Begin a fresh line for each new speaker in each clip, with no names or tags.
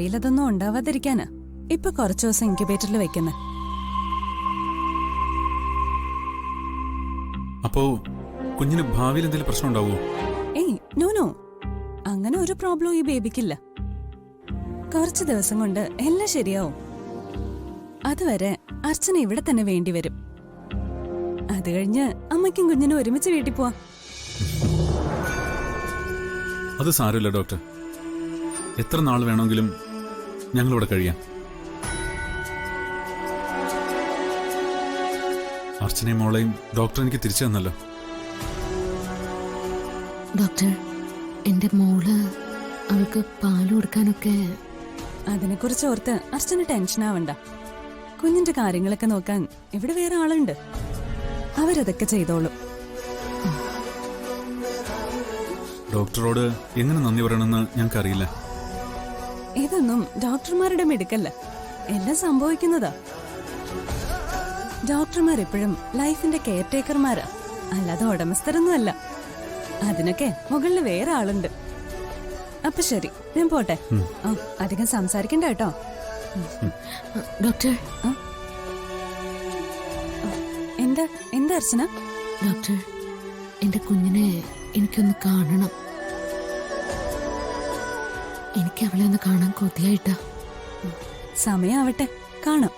ഭാവിയിൽ അതൊന്നും ഉണ്ടാവാതിരിക്കാനാ ഇപ്പൊ കുറച്ചു ദിവസം ഇൻക്യുബേറ്ററിൽ വെക്കുന്നത്.
അപ്പോ കുഞ്ഞിന് ഭാവിയിൽ എന്തെങ്കിലും പ്രശ്നം ഉണ്ടാവുമോ?
ഏയ് നോ, അങ്ങനെ ഒരു പ്രോബ്ലം ഈ ബേബിക്കില്ല. കുറച്ച് ദിവസം കൊണ്ട് എല്ലാം ശരിയാവും. അതുവരെ അർച്ചന ഇവിടെ തന്നെ വേണ്ടി വരും. അത് കഴിഞ്ഞ് അമ്മയ്ക്കും കുഞ്ഞിനും ഒരുമിച്ച് വീട്ടിൽ പോവാം.
അത് സാരമില്ല ഡോക്ടർ. എത്ര നാൾ വേണമെങ്കിലും ഞങ്ങളിവിടെ കഴിയാം. അർച്ചനയും മോളെയും ഡോക്ടർ എനിക്ക് തിരിച്ചു തന്നല്ലോ.
ഡോക്ടർ, എന്റെ മോള് അവൾക്ക് പാല് കൊടുക്കാനൊക്കെ.
അതിനെക്കുറിച്ച് ഓർത്ത് അർച്ചന ടെൻഷൻ ആവണ്ട. കുഞ്ഞിന്റെ കാര്യങ്ങളൊക്കെ നോക്കാൻ ഇവിടെ വേറെ ആളുണ്ട്. അവരതൊക്കെ ചെയ്തോളും.
ഡോക്ടറോട് എങ്ങനെ നന്ദി പറയണമെന്ന് ഞങ്ങൾക്കറിയില്ല.
ഇതൊന്നും ഡോക്ടർമാരുടെ മിടുക്കല്ല, എല്ലാം സംഭവിക്കുന്നതാ. ഡോക്ടർമാർ എപ്പോഴും ലൈഫിന്റെ കെയർ ടേക്കർമാരാ, അല്ലാതെ ഉടമസ്ഥരൊന്നും അല്ല. അതിനൊക്കെ മുകളിൽ വേറെ ആളുണ്ട്. അപ്പൊ ശരി, ഞാൻ പോട്ടെ. അധികം സംസാരിക്കണ്ട കേട്ടോ.
ഡോക്ടർ,
എന്താ എന്താ അർച്ചന?
ഡോക്ടർ, എന്റെ കുഞ്ഞിനെ എനിക്കൊന്ന് കാണണം. എനിക്ക് അവളെ ഒന്ന് കാണാൻ കൊതിയായിട്ടാ.
സമയാവട്ടെ, കാണാം.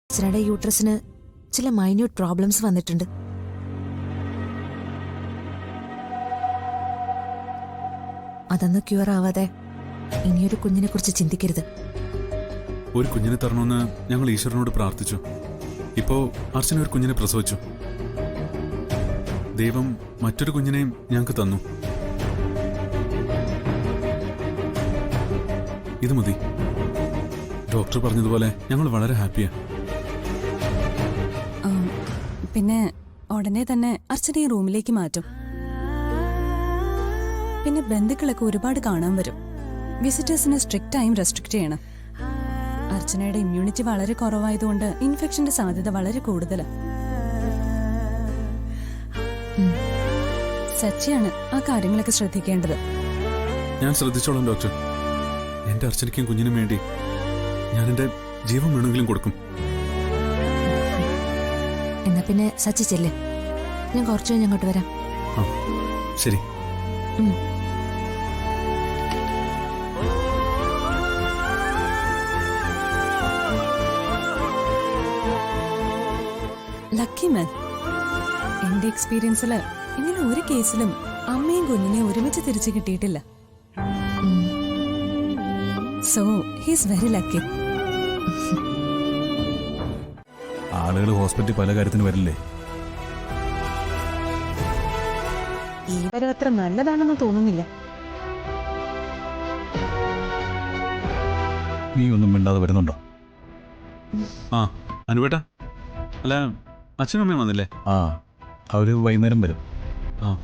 അർച്ചനയുടെ യൂട്രസിന് ചില മൈന്യൂട്ട് പ്രോബ്ലംസ് വന്നിട്ടുണ്ട്. അതൊന്ന് ക്യൂർ ആവാതെ ഇനിയൊരു കുഞ്ഞിനെ കുറിച്ച് ചിന്തിക്കരുത്.
ഒരു കുഞ്ഞിനെ തരണമെന്ന് ഞങ്ങൾ ഈശ്വരനോട് പ്രാർത്ഥിച്ചു. ഇപ്പോ അർച്ചന ഒരു കുഞ്ഞിനെ പ്രസവിച്ചു. ദൈവം മറ്റൊരു കുഞ്ഞിനെയും ഞങ്ങൾക്ക് തന്നു. ഇത് മതി. ഡോക്ടർ പറഞ്ഞതുപോലെ ഞങ്ങൾ വളരെ ഹാപ്പിയാ.
പിന്നെ ഉടനെ തന്നെ അർച്ചനയെ റൂമിലേക്ക് മാറ്റും. പിന്നെ ബന്ധുക്കളൊക്കെ ഒരുപാട് കാണാൻ വരും. വിസിറ്റേഴ്സിനെ സ്ട്രിക്റ്റ് ആയും റെസ്ട്രിക്ട് ചെയ്യണം. അർച്ചനയുടെ ഇമ്മ്യൂണിറ്റി വളരെ കുറവായതുകൊണ്ട് ഇൻഫെക്ഷന്റെ സാധ്യത വളരെ കൂടുതലാണ്. സച്ചിയാണ് ആ കാര്യങ്ങളൊക്കെ ശ്രദ്ധിക്കേണ്ടത്.
ഞാൻ ശ്രദ്ധിച്ചോളാം ഡോക്ടർ. എന്റെ അർച്ചനയ്ക്കും കുഞ്ഞിനും വേണ്ടി ഞാൻ എന്റെ ജീവൻ വേണമെങ്കിലും കൊടുക്കും.
എന്നാ പിന്നെ സച്ചി ചെല്ലേ, ഞാൻ കുറച്ചു കഴിഞ്ഞ് അങ്ങോട്ട് വരാം.
ശരി.
Lucky man. എന്റെ എക്സ്പീരിയൻസില് ഇങ്ങനെ ഒരു കേസിലും അമ്മയും കുഞ്ഞിനെ ഒരുമിച്ച് തിരിച്ചു കിട്ടിയിട്ടില്ല. So he's very lucky.
ആളുകൾ ഹോസ്പിറ്റലിൽ പല കാര്യത്തിന് വരില്ലേ?
ഈ വരം അത്ര നല്ലതാണെന്ന് തോന്നുന്നില്ല.
നീ ഒന്നും മിണ്ടാതെ വരുന്നുണ്ടോ?
ആ അനുവേട്ടാ, അല്ല അച്ഛനും അമ്മയും വന്നില്ലേ?
ആ, അവര് വൈകുന്നേരം വരും.
ആ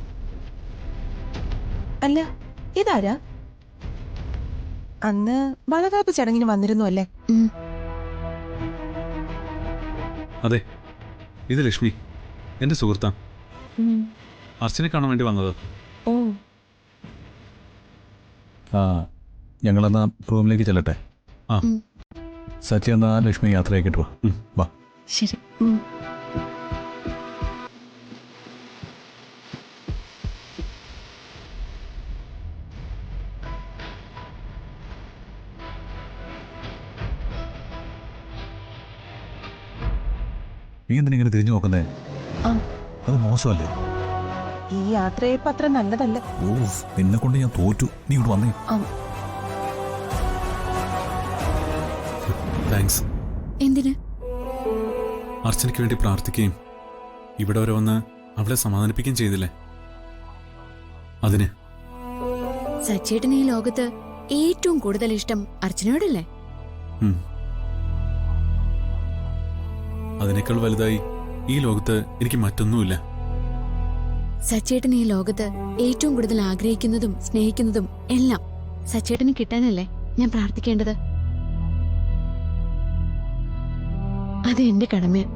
അല്ല, ഇതാരാ? അന്ന് വളകാപ്പ് ചടങ്ങിന് വന്നിരുന്നു അല്ലേ?
അതെ. ഇത് ലക്ഷ്മി, എൻ്റെ സുഹൃത്താ. അർച്ചനെ കാണാൻ വേണ്ടി വന്നത്.
ഓ
ആ ഞങ്ങളെന്നാ റൂമിലേക്ക് ചെല്ലട്ടെ.
ആ
സച്ചി എന്നാ ലക്ഷ്മി യാത്രയാക്കിട്ട് വാ. വാ.
ശരി.
നീ എന്തിനാ ഇങ്ങനെ തിരിഞ്ഞു നോക്കുന്നേ?
ആ.
അത് മോശമല്ലേ?
ഈ യാത്രയപ്പ് അത്ര നല്ലതല്ല.
ഓ നിന്നെ കൊണ്ട് ഞാൻ തോറ്റു. നീ ഇവിടെ വന്നേ.
താങ്ക്സ്.
എന്തിന്?
അർച്ചനയ്ക്ക് വേണ്ടി പ്രാർത്ഥിക്കുകയും ഇവിടെ വരെ വന്ന് അവളെ സമാധാനിപ്പിക്കുകയും ചെയ്തില്ലേ, അതിന്.
സച്ചേട്ടൻ ഈ ലോകത്ത് ഏറ്റവും കൂടുതൽ ഇഷ്ടം അർച്ചനയോടല്ലേ?
അതിനേക്കാൾ വലുതായി ഈ ലോകത്ത് എനിക്ക് മറ്റൊന്നുമില്ല.
സച്ചേട്ടൻ ഈ ലോകത്ത് ഏറ്റവും കൂടുതൽ ആഗ്രഹിക്കുന്നതും സ്നേഹിക്കുന്നതും എല്ലാം സച്ചേട്ടന് കിട്ടാനല്ലേ ഞാൻ പ്രാർത്ഥിക്കേണ്ടത്? അത് എന്റെ കടമയാണ്.